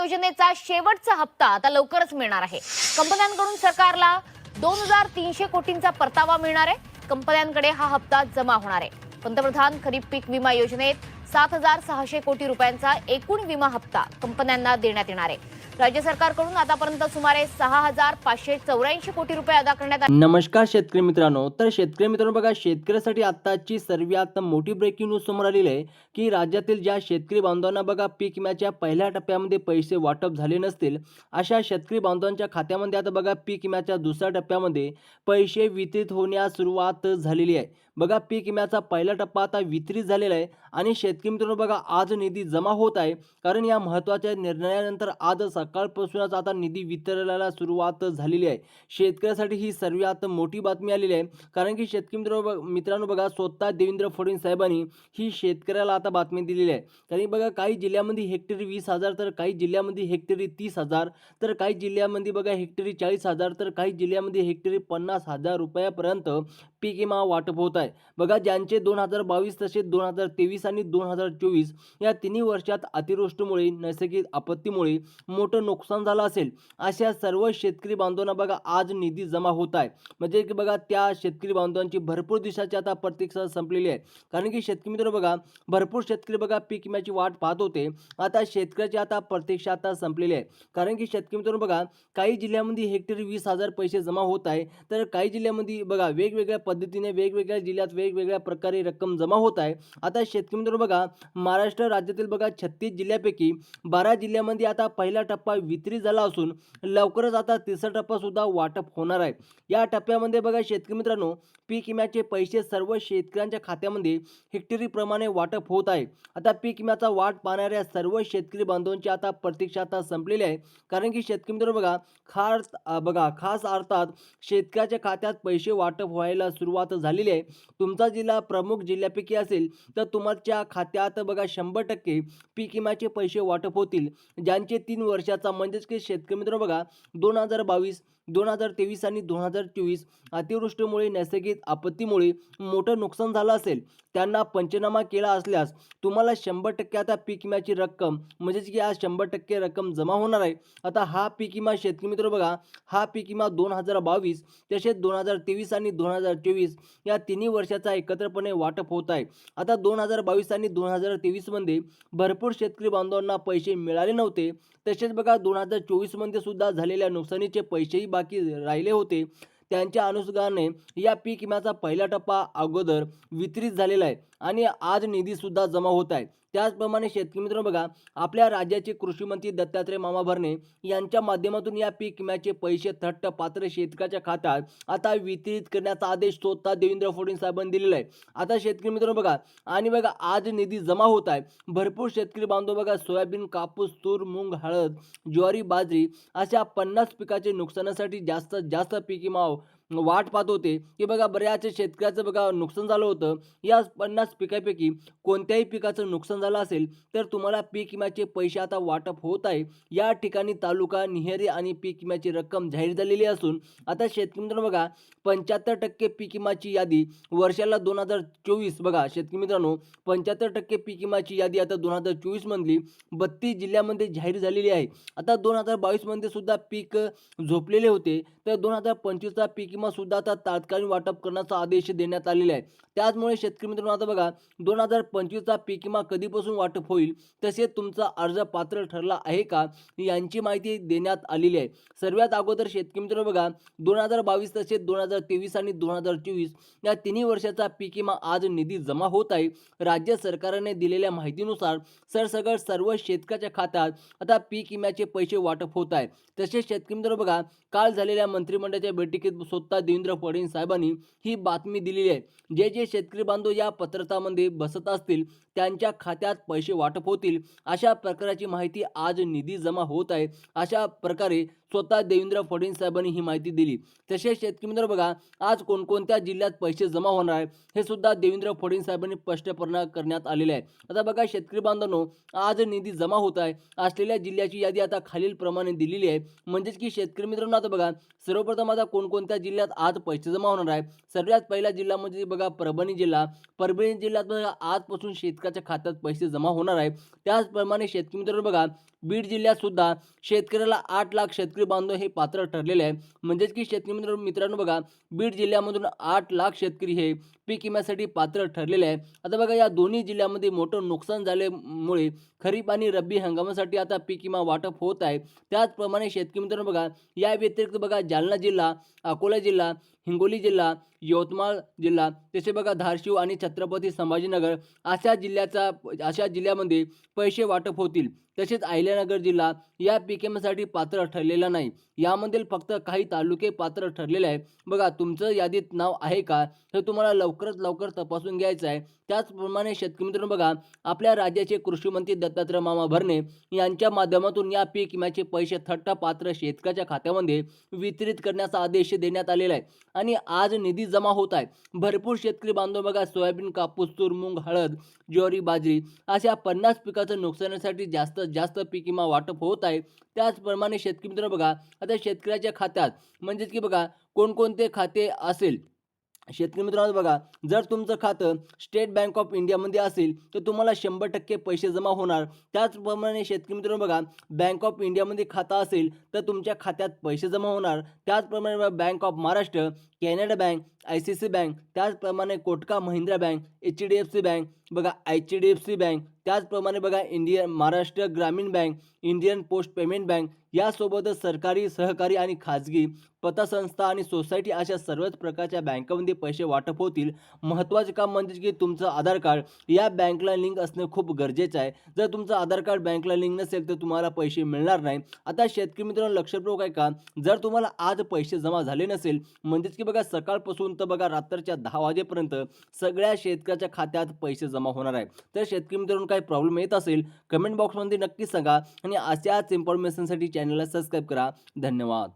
योजनेचा शेवटचा हप्ता आता लवकरच मिळणार आहे। कंपन्यांकडून सरकारला 2300 कोटींचा परतावा मिळणार आहे। कंपन्यांकडे हा हप्ता जमा होणार आहे। पंतप्रधान खरीप पीक विमा योजनेत 7600 कोटी रुपयांचा एकूण विमा हप्ता कंपन्यांना देण्यात येणार आहे। राज्य सरकारकडून आतापर्यंत सुमारे 6584 कोटी रुपये अदा करण्यात आले। नमस्कार शेतकरी मित्रांनो, तर शेतकरी मित्रांनो बघा, शेतकऱ्यासाठी आताची सर्वात मोठी ब्रेकिंग न्यूज समोर आलेली आहे की राज्यातील ज्या शेतकरी बांधवांना बघा पीक विम्याच्या पहिल्या टप्प्यामध्ये पैसे वाटप झाले नसतील, अशा शेतकरी बांधवांच्या खात्यामध्ये आता बघा पीक विम्याच्या दुसऱ्या टप्प्यामध्ये पैसे वितरित होण्यास सुरुवात झालेली आहे। बघा, पीक विम्याचा पहिला टप्पा आता वितरित झालेला आहे आणि शेतकरी मित्रांनो बघा आज निधी जमा होत आहे, कारण या महत्त्वाच्या निर्णयानंतर आज सकाळपासूनच आता निधी वितरणाला सुरुवात झालेली आहे। शेतकऱ्यासाठी ही सर्वात मोठी बातमी आलेली आहे, कारण की शेतकरी मित्रांनो बघा स्वतः देवेंद्र फडणवीस साहेबांनी ही शेतकऱ्याला आता बातमी दिलेली आहे। कारण बघा काही जिल्ह्यामध्ये हेक्टरी 20,000, तर काही जिल्ह्यामध्ये हेक्टरी 30,000, तर काही जिल्ह्यामध्ये बघा हेक्टरी 40,000, तर काही जिल्ह्यामध्ये हेक्टरी 50,000 रुपयापर्यंत पीक विमा वाटप होत आहे। बघा, ज्यांचे 2022 तसेच 2023 आणि 2024 या तिन्ही वर्षात अतिवृष्टीमुळे नैसर्गिक आपत्तीमुळे मोठं नुकसान झालं असेल, अशा सर्व शेतकरी बांधवांना बघा आज निधी जमा होत आहे। म्हणजे की बघा त्या शेतकरी बांधवांची भरपूर दिवसाची आता प्रतीक्षा संपलेली आहे, कारण की शेतकरी मित्र बघा भरपूर शेतकरी बघा पीक विम्याची वाट पाहत होते। आता शेतकऱ्याची आता प्रतीक्षा आता संपलेली आहे, कारण की शेतकरी मित्र बघा काही जिल्ह्यामध्ये हेक्टरी 20,000 पैसे जमा होत आहे, तर काही जिल्ह्यामध्ये बघा वेगवेगळ्या पद्धतीने वेगवेगळ्या जिल्ह्यात वेगवेगळ्या प्रकारे रक्कम जमा होत आहे। आता शेतकरी मित्र बघा महाराष्ट्र राज्यातील बघा 36 जिल्ह्यापैकी 12 जिल्ह्यामध्ये आता पहिला टप्पा वितरित झाला असून लवकरच आता तिसरा टप्पा सुद्धा वाटप होणार आहे। या टप्प्यामध्ये बघा शेतकरी मित्रांनो पीक विम्याचे पैसे सर्व शेतकऱ्यांच्या खात्यामध्ये हेक्टरी प्रमाणे वाटप होत आहे। आता पीक विम्याचा वाट पाहणाऱ्या सर्व शेतकरी बांधवांची आता प्रतीक्षा आता संपलेली आहे, कारण की शेतकरी मित्र बघा खास अर्थात शेतकऱ्याच्या खात्यात पैसे वाटप व्हायला सुरुवात झालेली आहे। तुमचा जिल्हा प्रमुख जिल्ह्यापैकी असेल तर तुमच्या खात्यात बघा 100% पीक विम्याचे पैसे वाटप होतील, ज्यांचे 3 वर्षाचा म्हणजेच की शेतकरी मित्र बघा 2022, 2023 आणि 2024 अतिवृष्टीमुळे नैसर्गिक आपत्तीमुळे मोठं नुकसान झालं असेल, त्यांना पंचनामा केला असल्यास तुम्हाला 100% आता पीक विम्याची रक्कम म्हणजेच की आज 100% रक्कम जमा होणार आहे। आता हा पीक विमा शेतकरी मित्र बघा हा पीक विमा 2022 तसेच 2023 आणि 2024 या तिन्ही वर्षाचा एकत्रपणे वाटप होत आहे। आता 2022 आणि 2023 मध्ये भरपूर शेतकरी बांधवांना पैसे मिळाले नव्हते, तसेच बघा 2024 मध्ये सुद्धा झालेल्या नुकसानीचे पैसेही बाकी राहिले होते। त्यांच्या अनुषंगाने या पीक विम्याचा पहिला टप्पा अगोदर वितरित झालेला आहे आणि आज निधी सुद्धा जमा होत आहे। त्याचप्रमाणे शेतकरी मित्रांनो बघा आपल्या राज्याचे कृषी मंत्री दत्तात्रय मामा भरणे यांच्या माध्यमातून या पीक विम्याचे पैसे थट्ट पात्र शेतकऱ्याच्या खात्यात आता वितरित करण्याचा आदेश स्वतः देवेंद्र फडणवीस साहेबांनी दिलेला आहे। आता शेतकरी मित्रांनो बघा आणि बघा आज निधी जमा होत आहे। भरपूर शेतकरी बांधव बघा सोयाबीन, कापूस, तूर, मूग, हळद, ज्वारी, बाजरी अशा 50 पिकाचे नुकसानासाठी जास्तीत जास्त पीक विमा वाट पाहत होते की बघा बऱ्याच शेतकऱ्याचं बघा नुकसान झालं होतं। या 50 पिकापैकी कोणत्याही पिकाचं नुकसान झालं असेल तर तुम्हाला पीक विम्याचे पैसे आता वाटप होत आहे। या ठिकाणी तालुका निहेरी आणि पीक विम्याची रक्कम जाहीर झालेली असून आता शेतकरी मित्रांनो बघा 75% पीक विम्याची यादी वर्षाला 2024 बघा शेतकरी मित्रांनो 75% पीक विम्याची यादी आता 2024 मधली 32 जिल्ह्यामध्ये जाहीर झालेली आहे। आता 2022 मध्ये सुद्धा पीक झोपलेले होते, तर 2025 चा पीक विमा सुद्धा आता तात्कालीन वाटप करण्याचा आदेश देण्यात आलेला आहे। त्याचमुळे शेतकरी मित्रांनो आता बघा 2025 चा पीक विमा कधीपासून वाटप होईल, तसेच तुमचा अर्ज पात्र ठरला आहे का यांची माहिती देण्यात आलेली आहे। सर्वात अगोदर शेतकरी मित्रांनो बघा 2022 तसेच 2023 आणि 2024 या तिन्ही वर्षाचा पीक विमा आज निधी जमा होत आहे। राज्य सरकारने दिलेल्या माहितीनुसार सरसकट सर्व शेतकऱ्याच्या खात्यात आता पीक विम्याचे पैसे वाटप होत आहे। तसेच शेतकरी मित्रांनो बघा काल झालेल्या मंत्रिमंडळाच्या बैठकीत स्वतः देवेंद्र फडणवीस साहेबांनी ही बातमी दिलेली आहे। जे शेतकरी बांधव या पत्रकामध्ये बसत असतील त्यांच्या खात्यात पैसे वाटप होतील, अशा प्रकारची माहिती आज निधी जमा होत आहे, अशा प्रकारे स्वतः देवेंद्र फडणवीस साहेबांनी ही माहिती दिली। तसेच शेतकरी मित्र बघा आज कोणकोणत्या जिल्ह्यात पैसे जमा होणार आहे हे सुद्धा देवेंद्र फडणवीस साहेबांनी स्पष्टपणे करण्यात आलेले आहे। आता बघा शेतकरी बांधवांनो आज निधी जमा होत आहे असलेल्या जिल्ह्याची यादी आता खालील प्रमाणे दिलेली आहे। म्हणजेच की शेतकरी मित्रांनो आता बघा सर्वप्रथम आता कोणकोणत्या जिल्ह्यात आज पैसे जमा होणार आहे। सर्वात पहिला जिल्हा म्हणजे बघा परभणी जिल्ह्यात बघा आजपासून शेतकऱ्याच्या खात्यात पैसे जमा होणार आहे। त्याचप्रमाणे शेतकरी मित्रांनो बघा बीड जिल्ह्यात सुद्धा शेतकऱ्याला 8 लाख शेतकरी बांधव हे पात्र ठरलेले आहे. म्हणजेच की शेतकरी मित्रांनो बघा, बीड जिल्ह्यामधून 8 लाख शेतकरी हे पीक विम्यासाठी पात्र ठरलेले आहे. आता बघा, या दोन्ही जिल्ह्यामध्ये मोठं नुकसान झाल्यामुळे खरीप आणि रब्बी हंगामासाठी आता पीक विमा वाटप होत आहे. त्याचप्रमाणे शेतकरी मित्रांनो बघा, या व्यतिरिक्त बघा जालना जिल्हा, अकोला जिल्हा, हिंगोली जिल्हा, यवतमाळ जिल्हा, तसे बघा धाराशिव आणि छत्रपती संभाजीनगर अशा जिल्ह्यामध्ये पैसे वाटप होतील. तसेच अहिल्यानगर जिल्हा या पीक विम्यासाठी पात्र ठरलेला नाही. यामधील फक्त काही तालुके पात्र ठरलेले आहे. बघा, तुमचं यादीत नाव आहे का, हे तुम्हाला लवकरात लवकर तपासून घ्यायचं आहे. त्याचप्रमाणे शेतकरी मित्रांनो बघा, आपल्या राज्याचे कृषी मंत्री दत्तात्रय मामा भरणे यांच्या माध्यमातून या पीक विम्याचे पैसे थट्टा पात्र शेतकऱ्याच्या खात्यामध्ये वितरित करण्याचा आदेश देण्यात आलेला आहे आणि आज निधी जमा होत आहे. भरपूर शेतकरी बांधव बघा, सोयाबीन, कापूस, तूर, मूग, हळद, ज्वारी, बाजरी अशा 50 पिकाचं नुकसानासाठी जास्तीत जास्त पीक विमा वाटप होत आहे. त्याचप्रमाणे शेतकरी मित्रांनो बघा, आता शेतकऱ्याच्या खात्यात म्हणजेच की बघा, कोणकोणते खाते असेल शेतकरी मित्रांनो बघा, जर तुमचं खातं स्टेट बँक ऑफ इंडियामध्ये असेल तर तुम्हाला 100% पैसे जमा होणार. त्याचप्रमाणे शेतकरी मित्रांनो बघा, बँक ऑफ इंडियामध्ये खातं असेल तर तुमच्या खात्यात पैसे जमा होणार. त्याचप्रमाणे bank of Maharashtra, Canada bank, ICICI bank, त्याचप्रमाणे कोटका महिंद्रा बँक, HDFC बँक, बघा HDFC बँक, त्याचप्रमाणे बघा महाराष्ट्र ग्रामीण bank, Indian post payment bank यासोबतच सरकारी, सहकारी आणि खाजगी पतसंस्था आणि सोसायटी अशा सर्वच प्रकारच्या बँकांमध्ये पैसे वाटप होतील. महत्त्वाचे काम म्हणजे की तुमचं आधार कार्ड या बँकला लिंक असणं खूप गरजेचं आहे. जर तुमचं आधार कार्ड बँकला लिंक नसेल तर तुम्हाला पैसे मिळणार नाही. आता शेतकरी मित्रांनो लक्षपूर्वक आहे का, जर तुम्हाला आज पैसे जमा झाले नसेल म्हणजेच की बघा सकाळपासून तर बघा रात्रीच्या 10 वाजेपर्यंत सगळ्या शेतकऱ्याच्या खात्यात पैसे जमा होणार आहे. तर शेतकरी मित्रांनो काही प्रॉब्लेम येत असेल कमेंट बॉक्समध्ये नक्की सांगा आणि अशाच इन्फॉर्मेशनसाठी चॅनलला सबस्क्राईब करा. धन्यवाद.